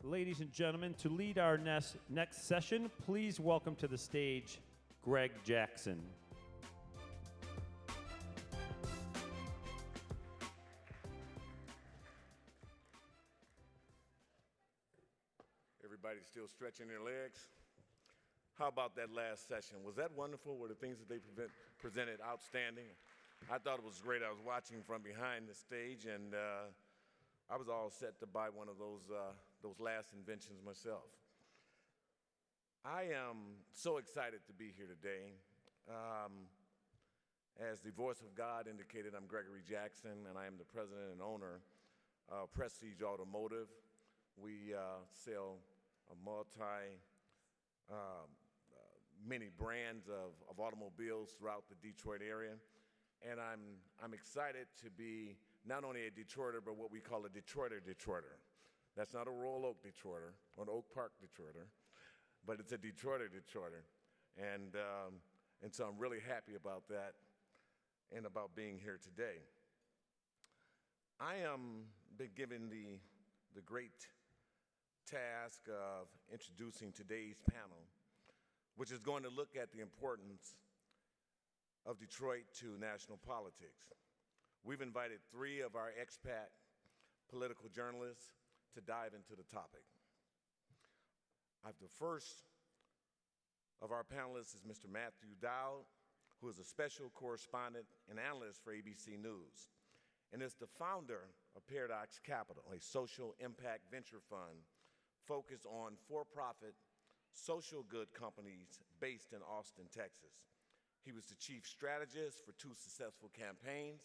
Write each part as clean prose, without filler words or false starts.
Ladies and gentlemen, to lead our next session, please welcome to the stage Greg Jackson. Everybody still stretching their legs? How about that last session? Was that wonderful? Were the things that they presented outstanding? I thought it was great. I was watching from behind the stage, and I was all set to buy one of those last inventions myself. I am so excited to be here today. As the voice of God indicated, I'm Gregory Jackson, and I am the president and owner of Prestige Automotive. We sell many brands of automobiles throughout the Detroit area. And I'm excited to be not only a Detroiter, but what we call a Detroiter. That's not a Royal Oak Detroiter or an Oak Park Detroiter, but it's a Detroiter. And so I'm really happy about that and about being here today. I am been given the great task of introducing today's panel, which is going to look at the importance of Detroit to national politics. We've invited 3 of our expat political journalists to dive into the topic. The first of our panelists is Mr. Matthew Dowd, who is a special correspondent and analyst for ABC News, and is the founder of Paradox Capital, a social impact venture fund focused on for-profit social good companies based in Austin, Texas. He was the chief strategist for 2 successful campaigns,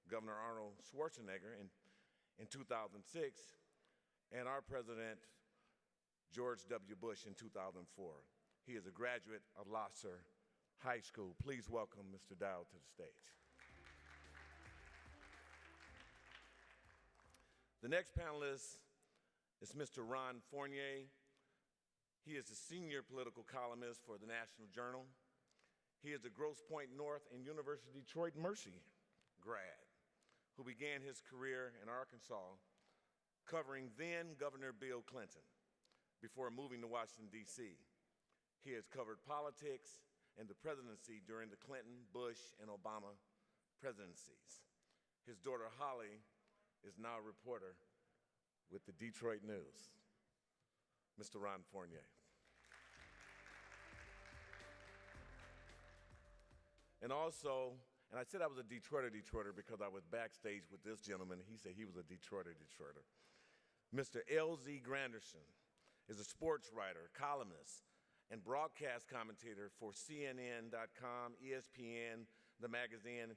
Governor Arnold Schwarzenegger in 2006, and our president, George W. Bush, in 2004. He is a graduate of Lasser High School. Please welcome Mr. Dowd to the stage. The next panelist is Mr. Ron Fournier. He is a senior political columnist for the National Journal. He is a Grosse Pointe North and University of Detroit Mercy grad who began his career in Arkansas covering then Governor Bill Clinton before moving to Washington, D.C. He has covered politics and the presidency during the Clinton, Bush, and Obama presidencies. His daughter, Holly, is now a reporter with the Detroit News. Mr. Ron Fournier. And also, and I said I was a Detroiter because I was backstage with this gentleman. He said he was a Detroiter. Mr. LZ Granderson is a sports writer, columnist, and broadcast commentator for CNN.com, ESPN, the magazine,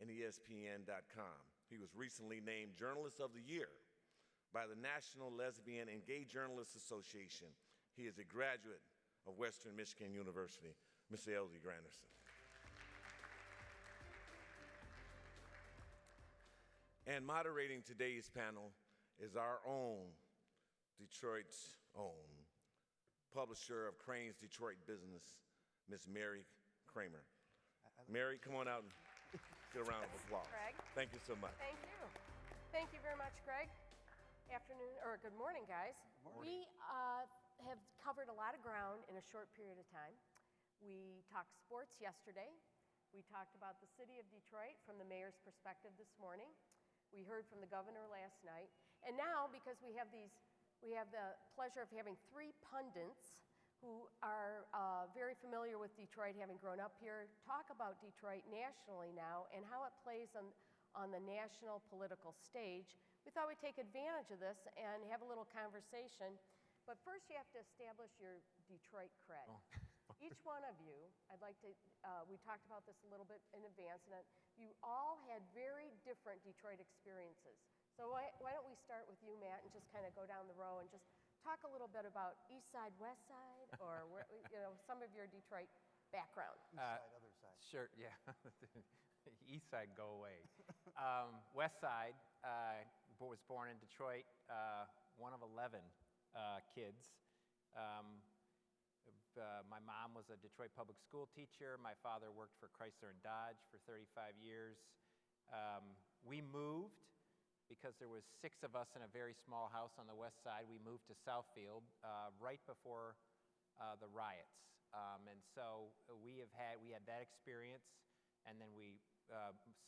and ESPN.com. He was recently named Journalist of the Year by the National Lesbian and Gay Journalists Association. He is a graduate of Western Michigan University. Mr. LZ Granderson. And moderating today's panel is our own Detroit's own publisher of Crane's Detroit Business, Miss Mary Kramer. Mary, come on out and get a round of applause. Greg. Thank you so much. Thank you. Thank you very much, Greg. Good morning, guys. Good morning. We have covered a lot of ground in a short period of time. We talked sports yesterday. We talked about the city of Detroit from the mayor's perspective this morning. We heard from the governor last night. And now, because we have the pleasure of having 3 pundits who are very familiar with Detroit, having grown up here, talk about Detroit nationally now and how it plays on the national political stage. We thought we'd take advantage of this and have a little conversation. But first, you have to establish your Detroit cred. Oh. Each one of you, I'd like to, we talked about this a little bit in advance, and you all had very different Detroit experiences. So why don't we start with you, Matt, and just kind of go down the row and just talk a little bit about East Side, West Side, or some of your Detroit background. East side, other side. Sure, yeah. East Side, go away. West Side, was born in Detroit, one of 11 kids. My mom was a Detroit public school teacher. My father worked for Chrysler and Dodge for 35 years. We moved because there was 6 of us in a very small house on the west side. We moved to Southfield right before the riots. And so we had that experience, and then we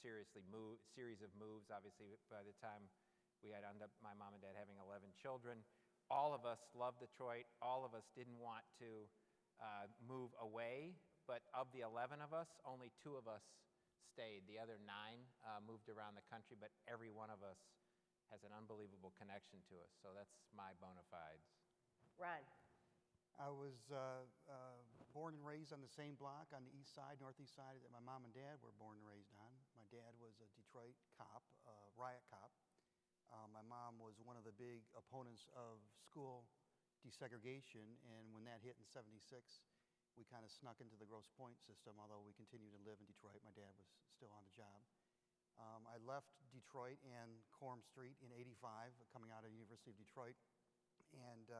series of moves. Obviously, by the time we had ended up, my mom and dad having 11 children, all of us loved Detroit. All of us didn't want to move away, but of the 11 of us, only 2 of us stayed. The other 9 moved around the country, but every one of us has an unbelievable connection to us. So that's my bona fides. Ron. I was born and raised on the same block on the east side, northeast side that my mom and dad were born and raised on. My dad was a Detroit cop, riot cop. My mom was one of the big opponents of school desegregation, and when that hit in '76, we kind of snuck into the Grosse Pointe system, although we continued to live in Detroit. My dad was still on the job. I left Detroit and Coram Street in '85, coming out of the University of Detroit, and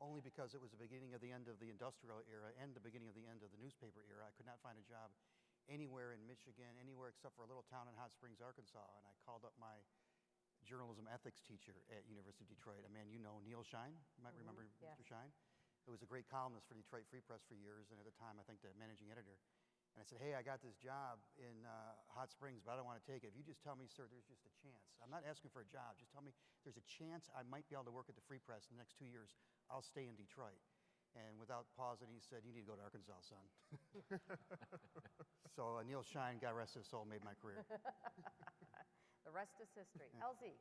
only because it was the beginning of the end of the industrial era and the beginning of the end of the newspaper era. I could not find a job anywhere in Michigan, anywhere except for a little town in Hot Springs, Arkansas, and I called up my journalism ethics teacher at University of Detroit, a man you know, Neil Shine. You might remember yes. Mr. Shine. Who was a great columnist for Detroit Free Press for years, and at the time, I think the managing editor. And I said, hey, I got this job in Hot Springs, but I don't want to take it. If you just tell me, sir, there's just a chance. I'm not asking for a job. Just tell me there's a chance I might be able to work at the Free Press in the next 2 years. I'll stay in Detroit. And without pausing, he said, you need to go to Arkansas, son. So Neil Shine, God rest his soul, made my career. The rest is history. LZ.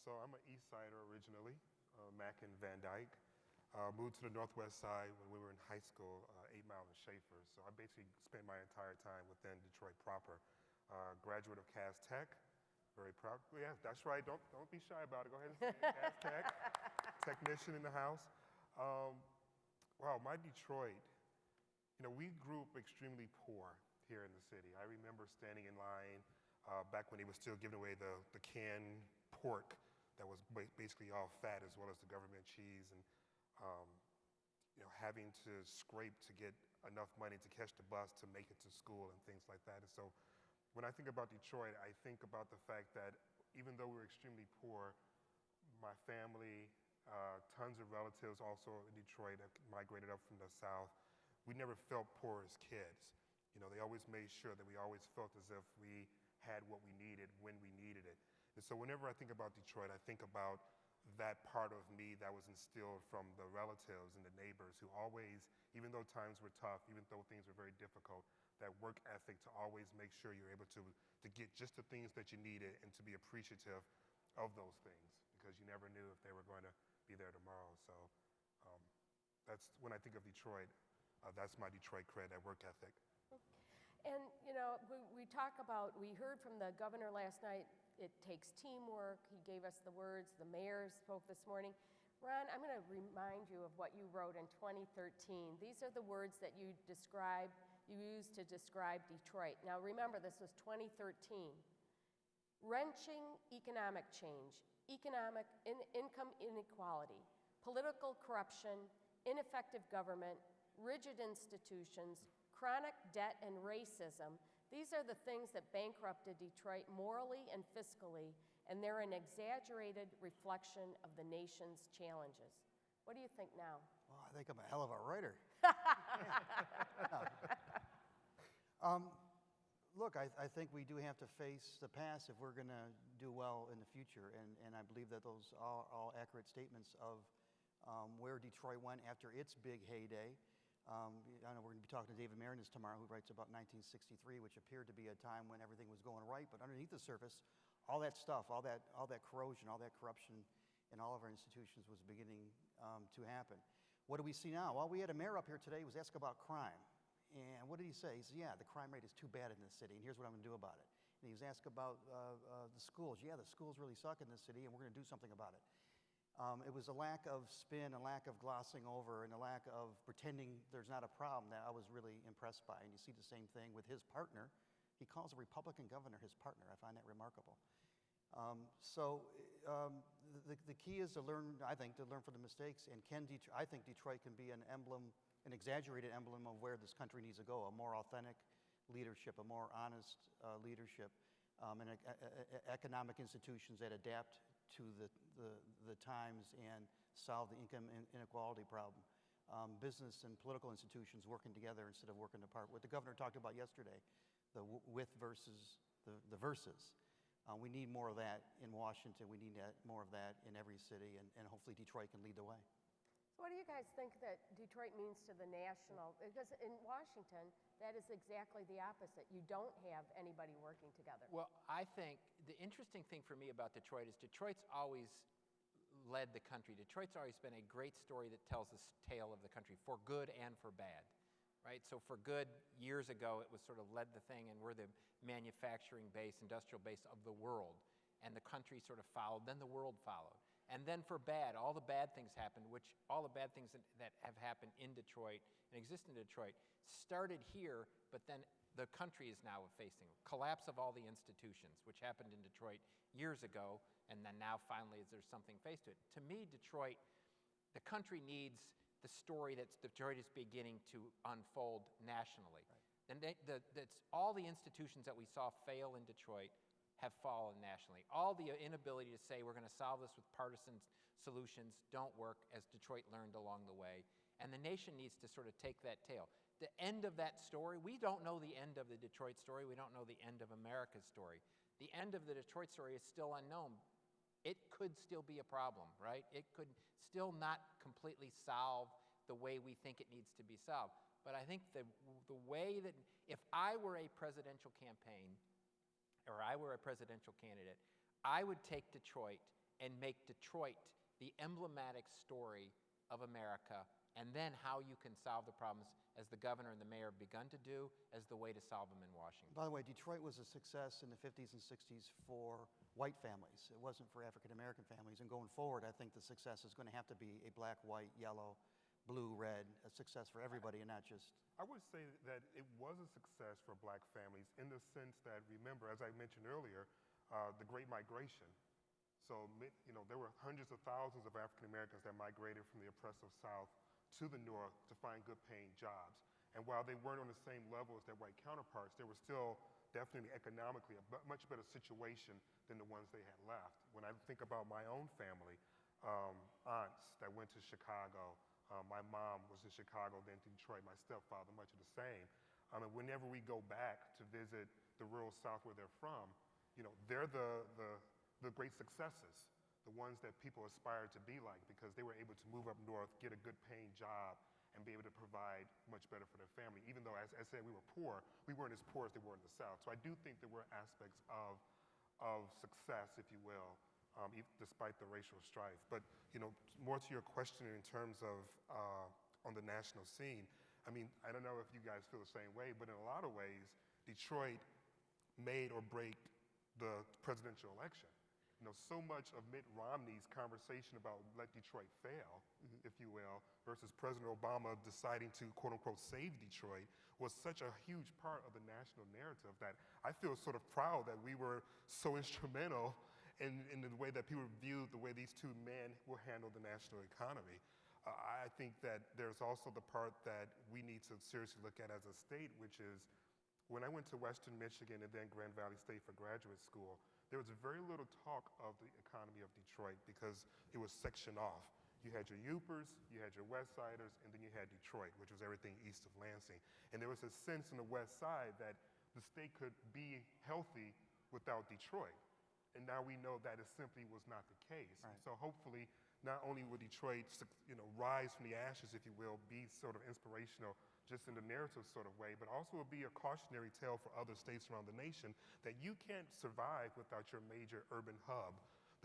So I'm an East Sider originally, Mac and Van Dyke. Moved to the Northwest Side when we were in high school, 8 Mile and Schaefer. So I basically spent my entire time within Detroit proper. Graduate of Cass Tech, very proud. Yeah, that's right. Don't be shy about it. Go ahead and say it. Cass Tech, technician in the house. Wow, my Detroit. We grew up extremely poor here in the city. I remember standing in line back when they were still giving away the canned pork that was basically all fat, as well as the government cheese, and having to scrape to get enough money to catch the bus to make it to school and things like that. And so when I think about Detroit, I think about the fact that even though we were extremely poor, my family, tons of relatives also in Detroit that migrated up from the South, we never felt poor as kids. They always made sure that we always felt as if we had what we needed when we needed it. And so whenever I think about Detroit, I think about that part of me that was instilled from the relatives and the neighbors who always, even though times were tough, even though things were very difficult, that work ethic to always make sure you're able to get just the things that you needed and to be appreciative of those things, because you never knew if they were going to be there tomorrow. So that's when I think of Detroit, that's my Detroit cred, that work ethic. And, we heard from the governor last night, it takes teamwork. He gave us the words. The mayor spoke this morning. Ron, I'm going to remind you of what you wrote in 2013. These are the words that you used to describe Detroit. Now, remember, this was 2013. Wrenching economic change, economic income inequality, political corruption, ineffective government, rigid institutions, chronic debt, and racism. These are the things that bankrupted Detroit morally and fiscally, and they're an exaggerated reflection of the nation's challenges. What do you think now? Well, I think I'm a hell of a writer. Look, I think we do have to face the past if we're going to do well in the future, and I believe that those are all accurate statements of where Detroit went after its big heyday. I know we're going to be talking to David Marinas tomorrow, who writes about 1963, which appeared to be a time when everything was going right, but underneath the surface, all that stuff, all that corrosion, all that corruption in all of our institutions was beginning to happen. What do we see now? Well, we had a mayor up here today who was asked about crime. And what did he say? He said, yeah, the crime rate is too bad in this city, and here's what I'm going to do about it. And he was asked about the schools. Yeah, the schools really suck in this city, and we're going to do something about it. It was a lack of spin, a lack of glossing over, and a lack of pretending there's not a problem that I was really impressed by. And you see the same thing with his partner. He calls a Republican governor his partner. I find that remarkable. The key is to learn, I think, to learn from the mistakes. And I think Detroit can be an emblem, an exaggerated emblem of where this country needs to go, a more authentic leadership, a more honest leadership. and economic institutions that adapt to the times and solve the income inequality problem. Business and political institutions working together instead of working apart. What the governor talked about yesterday, the with versus the versus. We need more of that in Washington. We need more of that in every city, and hopefully Detroit can lead the way. So what do you guys think that Detroit means to the national? Because in Washington, that is exactly the opposite. You don't have anybody working together. Well, I think the interesting thing for me about Detroit is Detroit's always led the country. Detroit's always been a great story that tells the tale of the country, for good and for bad, right? So for good, years ago, it was sort of led the thing, and we're the manufacturing base, industrial base of the world, and the country sort of followed, then the world followed. And then for bad, all the bad things happened, which all the bad things that have happened in Detroit and exist in Detroit started here, but then the country is now facing collapse of all the institutions, which happened in Detroit years ago, and then now finally there's something faced to it. To me, Detroit, the country needs the story that Detroit is beginning to unfold nationally. Right. And that's all the institutions that we saw fail in Detroit have fallen nationally. All the inability to say we're going to solve this with partisan solutions don't work, as Detroit learned along the way. And the nation needs to sort of take that tale. The end of that story, we don't know the end of the Detroit story. We don't know the end of America's story. The end of the Detroit story is still unknown. It could still be a problem, right? It could still not completely solve the way we think it needs to be solved. But I think the way that, if I were a presidential campaign, or I were a presidential candidate, I would take Detroit and make Detroit the emblematic story of America, and then how you can solve the problems, as the governor and the mayor have begun to do, as the way to solve them in Washington. By the way, Detroit was a success in the 50s and 60s for white families. It wasn't for African American families. And going forward, I think the success is going to have to be a black, white, yellow, blue, red, a success for everybody and not just... I would say that it was a success for black families in the sense that, remember, as I mentioned earlier, the Great Migration. So, there were hundreds of thousands of African Americans that migrated from the oppressive South to the North to find good paying jobs. And while they weren't on the same level as their white counterparts, they were still definitely economically a much better situation than the ones they had left. When I think about my own family, aunts that went to Chicago, my mom was in Chicago, then Detroit, my stepfather, much of the same. And whenever we go back to visit the rural South where they're from, they're the great successes, the ones that people aspire to be like, because they were able to move up north, get a good paying job, and be able to provide much better for their family. Even though, as I said, we were poor, we weren't as poor as they were in the South. So I do think there were aspects of success, if you will, despite the racial strife. But more to your question in terms of on the national scene, I mean, I don't know if you guys feel the same way, but in a lot of ways, Detroit made or break the presidential election. So much of Mitt Romney's conversation about let Detroit fail, if you will, versus President Obama deciding to, quote unquote, save Detroit was such a huge part of the national narrative that I feel sort of proud that we were so instrumental in the way that people viewed the way these two men will handle the national economy. I think that there's also the part that we need to seriously look at as a state, which is when I went to Western Michigan and then Grand Valley State for graduate school, there was very little talk of the economy of Detroit because it was sectioned off. You had your Yoopers, you had your West Siders, and then you had Detroit, which was everything east of Lansing. And there was a sense on the West Side that the state could be healthy without Detroit. And now we know that it simply was not the case. Right. So hopefully, not only will Detroit, rise from the ashes, if you will, be sort of inspirational just in the narrative sort of way, but also will be a cautionary tale for other states around the nation that you can't survive without your major urban hub,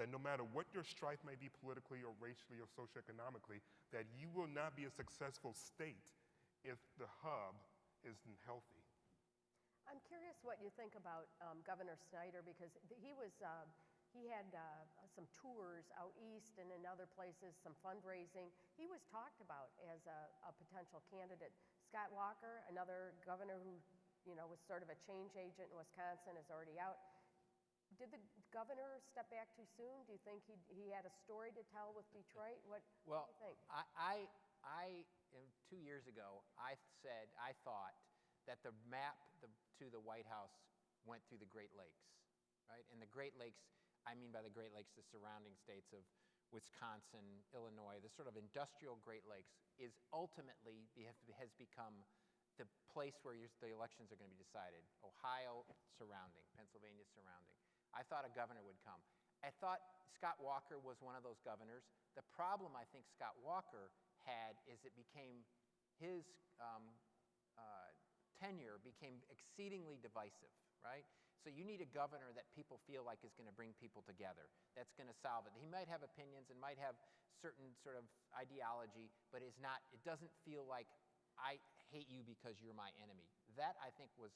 that no matter what your strife may be politically or racially or socioeconomically, that you will not be a successful state if the hub isn't healthy. I'm curious what you think about Governor Snyder, because he had some tours out east and in other places, some fundraising. He was talked about as a potential candidate. Scott Walker, another governor who, was sort of a change agent in Wisconsin, is already out. Did the governor step back too soon? Do you think he had a story to tell with Detroit? What do you think? I 2 years ago, I thought that the map to the White House went through the Great Lakes. right? And the Great Lakes, I mean by the Great Lakes, the surrounding states of Wisconsin, Illinois, the sort of industrial Great Lakes is ultimately has become the place where the elections are going to be decided. Ohio surrounding, Pennsylvania surrounding. I thought a governor would come. I thought Scott Walker was one of those governors. The problem I think Scott Walker had is it became his tenure became exceedingly divisive, right? So you need a governor that people feel like is going to bring people together, that's going to solve it. He might have opinions and might have certain sort of ideology, but it doesn't feel like I hate you because you're my enemy. That, I think, was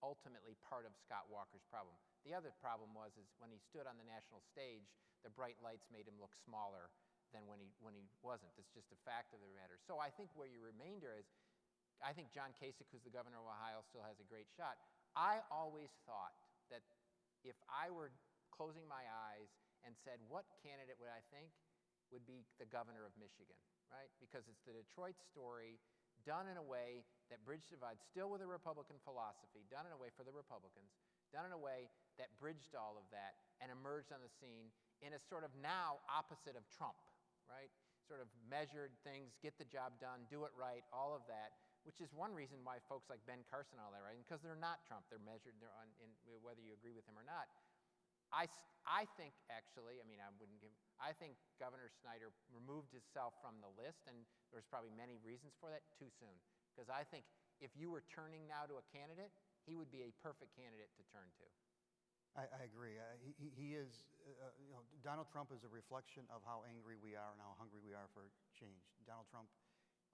ultimately part of Scott Walker's problem. The other problem is when he stood on the national stage, the bright lights made him look smaller than when he wasn't. It's just a fact of the matter. So I think where your remainder is, I think John Kasich, who's the governor of Ohio, still has a great shot. I always thought that if I were closing my eyes and said, what candidate would I think would be the governor of Michigan, right? Because it's the Detroit story done in a way that bridged divides, still with a Republican philosophy, done in a way for the Republicans, done in a way that bridged all of that and emerged on the scene in a sort of now opposite of Trump, right? Sort of measured things, get the job done, do it right, all of that, which is one reason why folks like Ben Carson and all that, right? Because they're not Trump. They're measured, whether you agree with him or not. I think, actually, I think Governor Snyder removed himself from the list, and there's probably many reasons for that, too soon. Because I think if you were turning now to a candidate, he would be a perfect candidate to turn to. I agree. He is, Donald Trump is a reflection of how angry we are and how hungry we are for change. Donald Trump,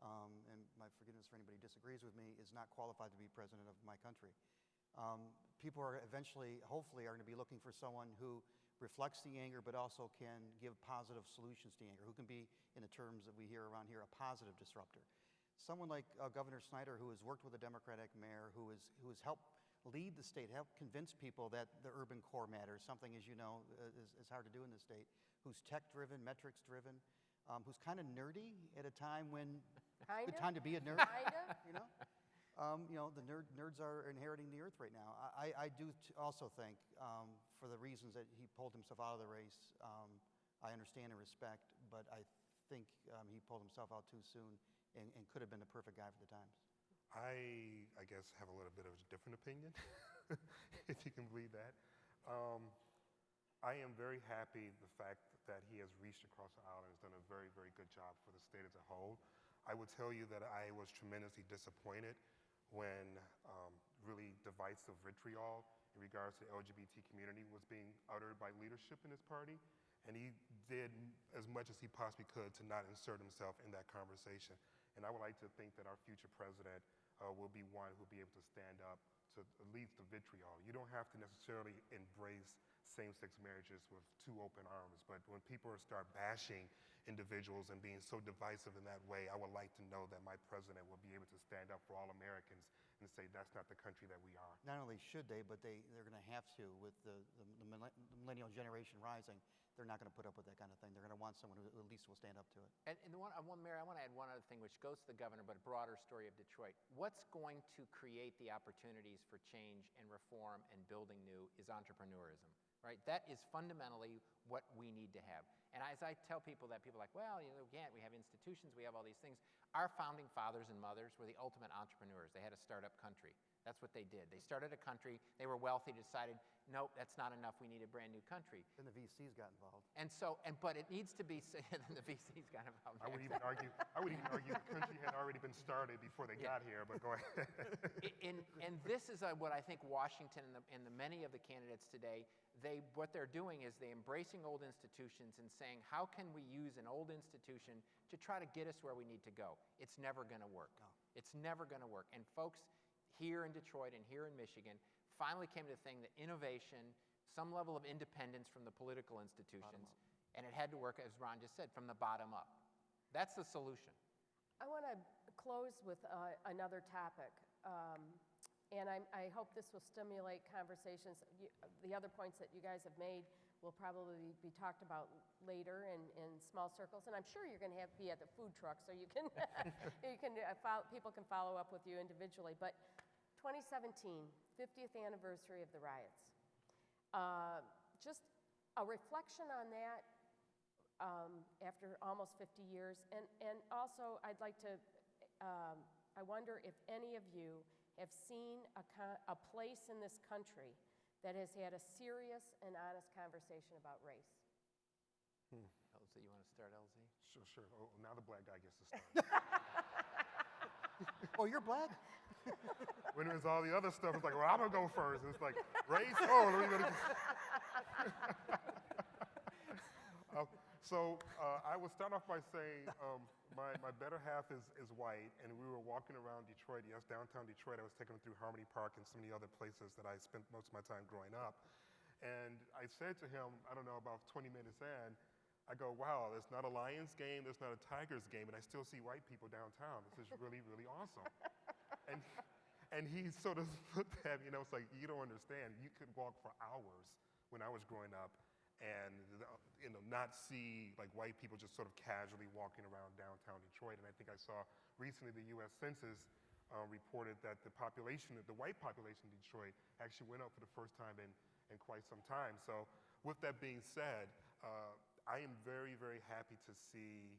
and my forgiveness for anybody who disagrees with me, is not qualified to be president of my country. People are eventually, hopefully, are going to be looking for someone who reflects the anger but also can give positive solutions to anger, who can be, in the terms that we hear around here, a positive disruptor. Someone like Governor Snyder, who has worked with a Democratic mayor, who has helped lead the state, helped convince people that the urban core matters, something, as you know, is hard to do in this state, who's tech-driven, metrics-driven, who's kind of nerdy at a time when good time to be a nerd, you know? The nerds are inheriting the earth right now. I do also think, for the reasons that he pulled himself out of the race, I understand and respect, but I think he pulled himself out too soon and could have been the perfect guy for the times. I guess, have a little bit of a different opinion, if you can believe that. I am very happy the fact that he has reached across the aisle and has done a very, very good job for the state as a whole. I would tell you that I was tremendously disappointed when really divisive vitriol in regards to the LGBT community was being uttered by leadership in his party. And he did as much as he possibly could to not insert himself in that conversation. And I would like to think that our future president will be one who will be able to stand up to at least the vitriol. You don't have to necessarily embrace same-sex marriages with two open arms, but when people start bashing individuals and being so divisive in that way, I would like to know that my president will be able to stand up for all Americans and say that's not the country that we are. Not only should they, but they're going to have to. With the millennial generation rising, they're not going to put up with that kind of thing. They're going to want someone who at least will stand up to it. And Mayor, I want to add one other thing, which goes to the governor, but a broader story of Detroit. What's going to create the opportunities for change and reform and building new is entrepreneurism, right? That is fundamentally what we need to have. And as I tell people that, people are like, well, again, we have institutions, we have all these things. Our founding fathers and mothers were the ultimate entrepreneurs. They had a startup country. That's what they did. They started a country, they were wealthy, decided, nope, that's not enough, we need a brand new country. Then the VCs got involved. But it needs to be, the VCs got involved. I would even argue the country had already been started before they got here, but go ahead. And this is what I think Washington and the many of the candidates today, what they're doing is they're embracing old institutions and saying, how can we use an old institution to try to get us where we need to go? It's never going to work. No. It's never going to work. And folks here in Detroit and here in Michigan finally came to the thing that innovation, some level of independence from the political institutions, and it had to work, as Ron just said, from the bottom up. That's the solution. I want to close with another topic, and I hope this will stimulate conversations. The other points that you guys have made will probably be talked about later in small circles, and I'm sure you're going to be at the food truck, so you can, people can follow up with you individually. But 2017, 50th anniversary of the riots. Just a reflection on that after almost 50 years. And also, I'd like to, I wonder if any of you have seen a place in this country that has had a serious and honest conversation about race. LZ, you want to start, LZ? Sure. Oh, now the black guy gets to start. Oh, you're black? When there's all the other stuff, it's like, well, I'm going to go first. It's like, race? Oh, let me go. I will start off by saying my better half is white, and we were walking around Detroit, downtown Detroit. I was taking him through Harmony Park and some of the other places that I spent most of my time growing up. And I said to him, I don't know, about 20 minutes in, I go, wow, there's not a Lions game, there's not a Tigers game, and I still see white people downtown. This is really, really awesome. And he sort of looked at me, it's like, you don't understand. You could walk for hours when I was growing up and not see like white people just sort of casually walking around downtown Detroit. And I think I saw recently the U.S. Census reported that the white population in Detroit actually went up for the first time in quite some time. So with that being said, I am very, very happy to see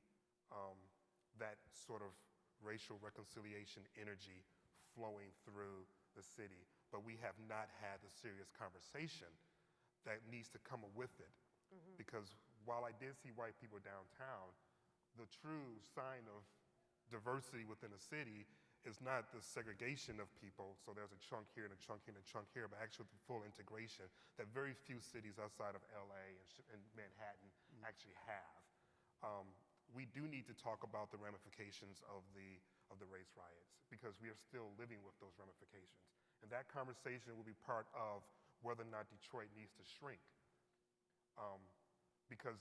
that sort of racial reconciliation energy flowing through the city. But we have not had the serious conversation that needs to come with it. Mm-hmm. Because while I did see white people downtown, the true sign of diversity within a city is not the segregation of people, so there's a chunk here and a chunk here and a chunk here, but actually the full integration that very few cities outside of LA and Manhattan actually have. We do need to talk about the ramifications of the race riots, because we are still living with those ramifications. And that conversation will be part of whether or not Detroit needs to shrink. Because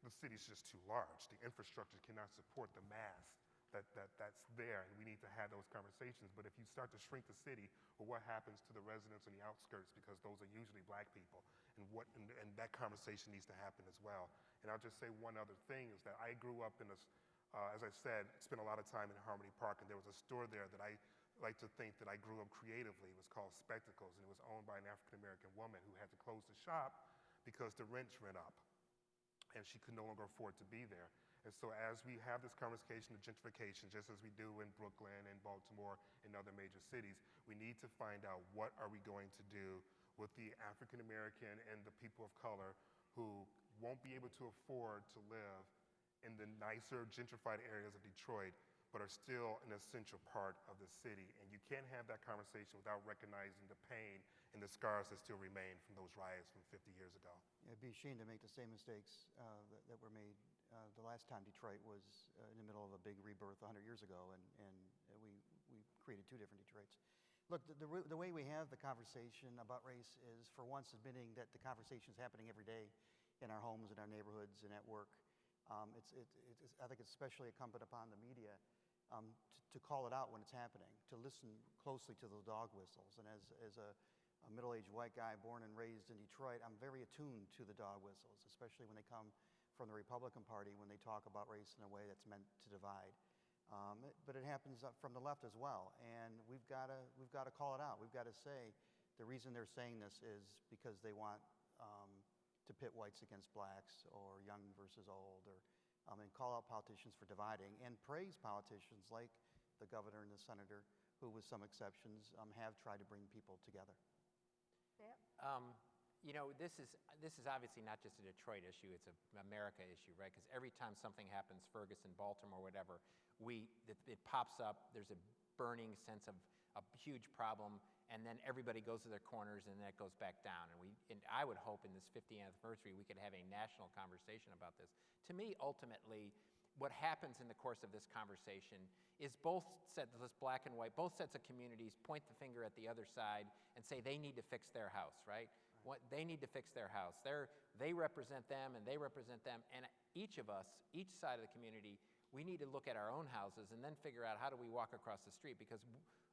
the city's just too large. The infrastructure cannot support the mass that's there, and we need to have those conversations. But if you start to shrink the city, well, what happens to the residents on the outskirts, because those are usually black people, and that conversation needs to happen as well. And I'll just say one other thing is that I grew up in as I said, spent a lot of time in Harmony Park, and there was a store there that I like to think that I grew up creatively. It was called Spectacles, and it was owned by an African-American woman who had to close the shop because the rents went up, and she could no longer afford to be there. And so as we have this conversation of gentrification, just as we do in Brooklyn and Baltimore and other major cities, we need to find out what are we going to do with the African American and the people of color who won't be able to afford to live in the nicer gentrified areas of Detroit, but are still an essential part of the city. And you can't have that conversation without recognizing the pain and the scars that still remain from those riots from 50 years ago. It'd be a shame to make the same mistakes that were made the last time Detroit was in the middle of a big rebirth 100 years ago, and we created two different Detroits. Look, the way we have the conversation about race is, for once, admitting that the conversation is happening every day in our homes, in our neighborhoods, and at work. I think it's especially incumbent upon the media to call it out when it's happening, to listen closely to those dog whistles. And as a middle-aged white guy born and raised in Detroit, I'm very attuned to the dog whistles, especially when they come from the Republican Party, when they talk about race in a way that's meant to divide. But it happens from the left as well, and we've got to call it out. We've got to say the reason they're saying this is because they want to pit whites against blacks, or young versus old, and call out politicians for dividing, and praise politicians like the governor and the senator, who, with some exceptions, have tried to bring people together. Yeah. This is obviously not just a Detroit issue, it's an America issue, right? Because every time something happens, Ferguson, Baltimore, whatever, it pops up, there's a burning sense of a huge problem, and then everybody goes to their corners, and then it goes back down. And I would hope in this 50th anniversary we could have a national conversation about this. To me, ultimately, what happens in the course of this conversation is both sets, this black and white, both sets of communities point the finger at the other side and say they need to fix their house, right? They need to fix their house. They represent them, and they represent them. And each of us, each side of the community, we need to look at our own houses and then figure out how do we walk across the street, because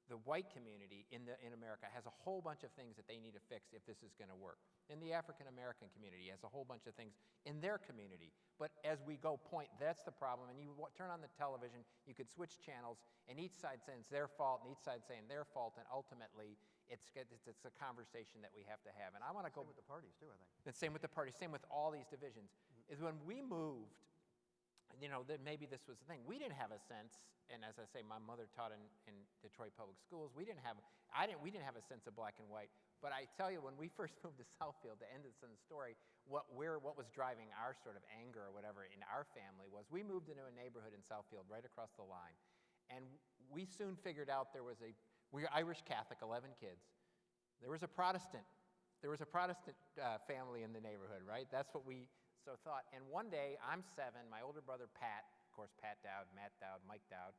the white community in America has a whole bunch of things that they need to fix if this is going to work. And the African American community has a whole bunch of things in their community. But as we go point, that's the problem. And you turn on the television, you could switch channels, and each side saying it's their fault, and each side saying their fault, and ultimately it's a conversation that we have to have. And I want to go Same with the parties too, I think. and same with the party, same with all these divisions, is when we moved, that maybe this was the thing. We didn't have a sense, and as I say, my mother taught in Detroit Public Schools. We didn't have a sense of black and white. But I tell you, when we first moved to Southfield, to end this in the story, what was driving our sort of anger or whatever in our family was we moved into a neighborhood in Southfield right across the line. And we soon figured out we were Irish Catholic, 11 kids. There was a Protestant family in the neighborhood, right? That's what we so thought. And one day, I'm 7, my older brother Pat, of course, Pat Dowd, Matt Dowd, Mike Dowd,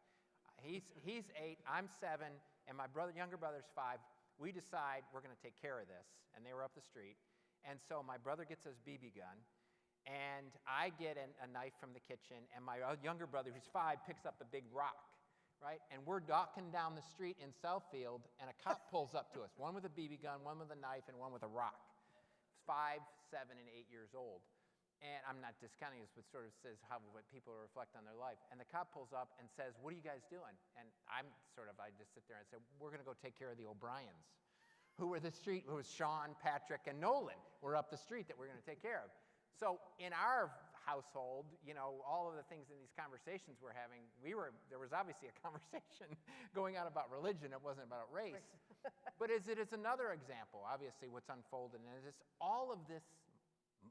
he's 8, I'm 7, and my younger brother's 5. We decide we're going to take care of this, and they were up the street. And so my brother gets his BB gun, and I get a knife from the kitchen, and my younger brother, who's 5, picks up a big rock, right? And we're walking down the street in Southfield, and a cop pulls up to us, one with a BB gun, one with a knife, and one with a rock. 5, 7, and 8 years old. And I'm not discounting this, but sort of says what people reflect on their life. And the cop pulls up and says, "What are you guys doing?" And I just sit there and say, "We're going to go take care of the O'Briens," who was Sean, Patrick, and Nolan were up the street that we're going to take care of. So in our household, all of the things in these conversations we're having, there was obviously a conversation going on about religion. It wasn't about race. But it is another example, obviously, what's unfolded. And it's all of this.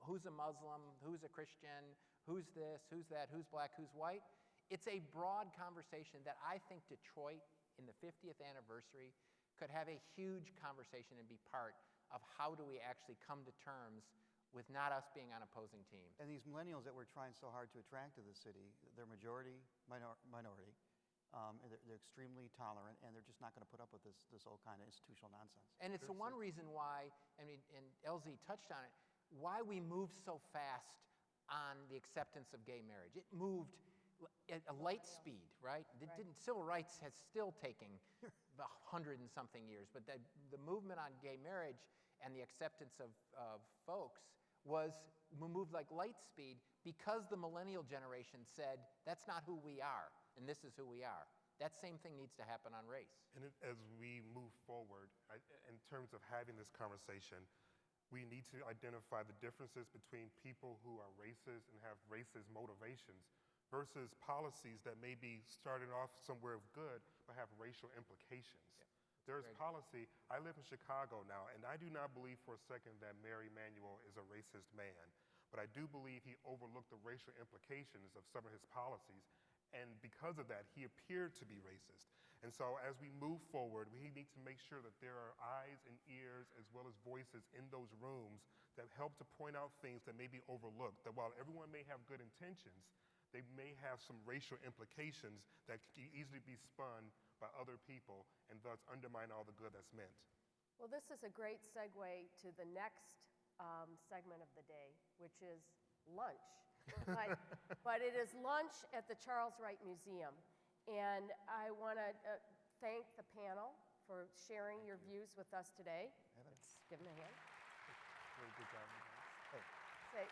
Who's a Muslim, who's a Christian, who's this, who's that, who's black, who's white. It's a broad conversation that I think Detroit, in the 50th anniversary, could have a huge conversation and be part of how do we actually come to terms with not us being on opposing teams. And these millennials that we're trying so hard to attract to the city, they're minority. They're extremely tolerant, and they're just not going to put up with this old kind of institutional nonsense. And it's the one reason why, and LZ touched on it, why we moved so fast on the acceptance of gay marriage. It moved at a light speed, right? Civil rights has still taken 100 and something years, but the movement on gay marriage and the acceptance of folks moved like light speed because the millennial generation said, that's not who we are, and this is who we are. That same thing needs to happen on race. And as we move forward, in terms of having this conversation, we need to identify the differences between people who are racist and have racist motivations versus policies that may be started off somewhere good but have racial implications. Yeah. There's policy. I live in Chicago now, and I do not believe for a second that Mayor Emanuel is a racist man, but I do believe he overlooked the racial implications of some of his policies, and because of that, he appeared to be racist. And so as we move forward, we need to make sure that there are eyes and ears as well as voices in those rooms that help to point out things that may be overlooked, that while everyone may have good intentions, they may have some racial implications that can easily be spun by other people and thus undermine all the good that's meant. Well, this is a great segue to the next segment of the day, which is lunch. But it is lunch at the Charles Wright Museum. And I want to thank the panel for sharing your views with us today. Let's give them a hand. Very good job. Hey.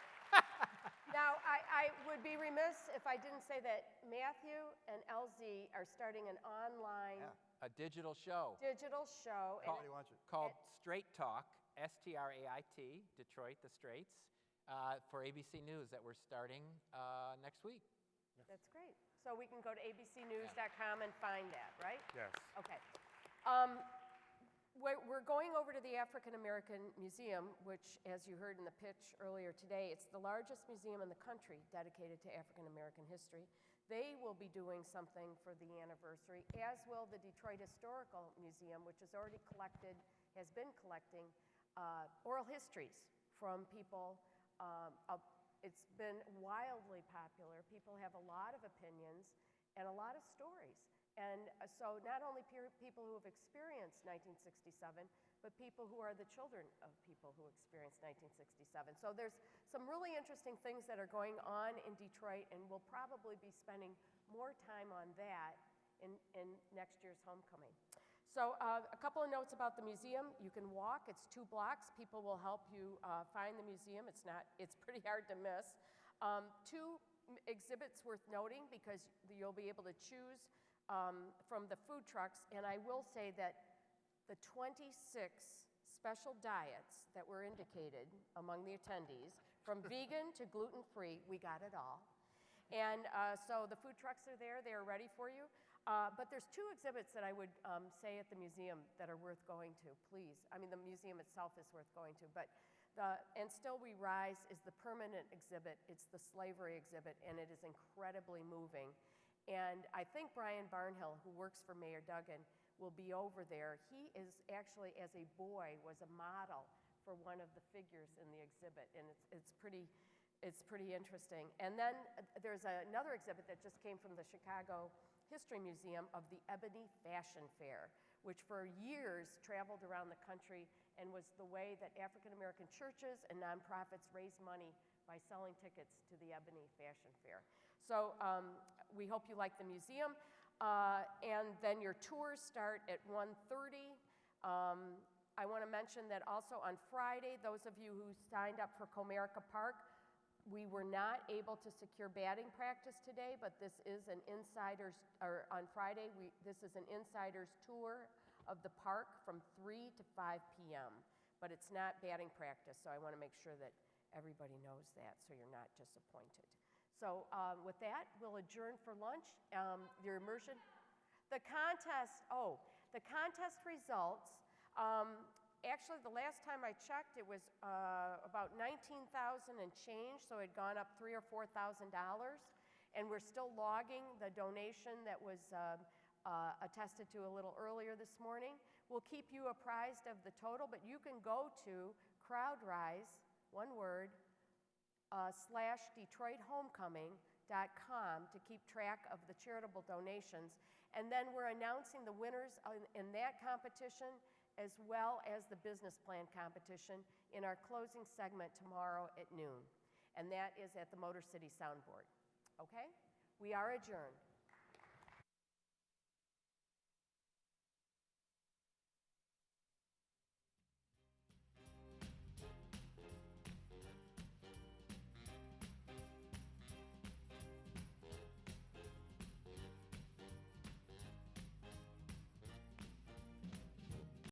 Now, I would be remiss if I didn't say that Matthew and LZ are starting an online A digital show. Called Straight Talk, STRAIT, Detroit, the Straits, for ABC News that we're starting next week. That's great. So we can go to abcnews.com and find that, right? Yes. Okay. We're going over to the African American Museum, which, as you heard in the pitch earlier today, it's the largest museum in the country dedicated to African American history. They will be doing something for the anniversary, as will the Detroit Historical Museum, which has been collecting oral histories from people. It's been wildly popular. People have a lot of opinions and a lot of stories. And so not only people who have experienced 1967, but people who are the children of people who experienced 1967. So there's some really interesting things that are going on in Detroit, and we'll probably be spending more time on that in next year's homecoming. So a couple of notes about the museum. You can walk. It's 2 blocks. People will help you find the museum. It's pretty hard to miss. 2 exhibits worth noting because you'll be able to choose from the food trucks. And I will say that the 26 special diets that were indicated among the attendees, from vegan to gluten-free, we got it all. And so the food trucks are there, they are ready for you. But there's two exhibits that I would say at the museum that are worth going to, please. I mean, the museum itself is worth going to, but And Still We Rise is the permanent exhibit. It's the slavery exhibit, and it is incredibly moving. And I think Brian Barnhill, who works for Mayor Duggan, will be over there. He is actually, as a boy, was a model for one of the figures in the exhibit, and it's pretty interesting. And then there's another exhibit that just came from the Chicago History Museum of the Ebony Fashion Fair, which for years traveled around the country and was the way that African American churches and nonprofits raised money by selling tickets to the Ebony Fashion Fair. So we hope you like the museum. And then your tours start at 1:30. I want to mention that also on Friday, those of you who signed up for Comerica Park, we were not able to secure batting practice today, but this is an insider's, or on Friday, this is an insider's tour of the park from 3 to 5 p.m., but it's not batting practice, so I want to make sure that everybody knows that so you're not disappointed. So with that, we'll adjourn for lunch. Your immersion, the contest results, actually the last time I checked, it was about $19,000 and change, so it had gone up $3,000 or $4,000, and we're still logging the donation that was attested to a little earlier this morning. We'll keep you apprised of the total, but you can go to CrowdRise, one word, /DetroitHomecoming.com to keep track of the charitable donations. And then we're announcing the winners in that competition as well as the business plan competition in our closing segment tomorrow at noon. And that is at the Motor City Soundboard. Okay? We are adjourned.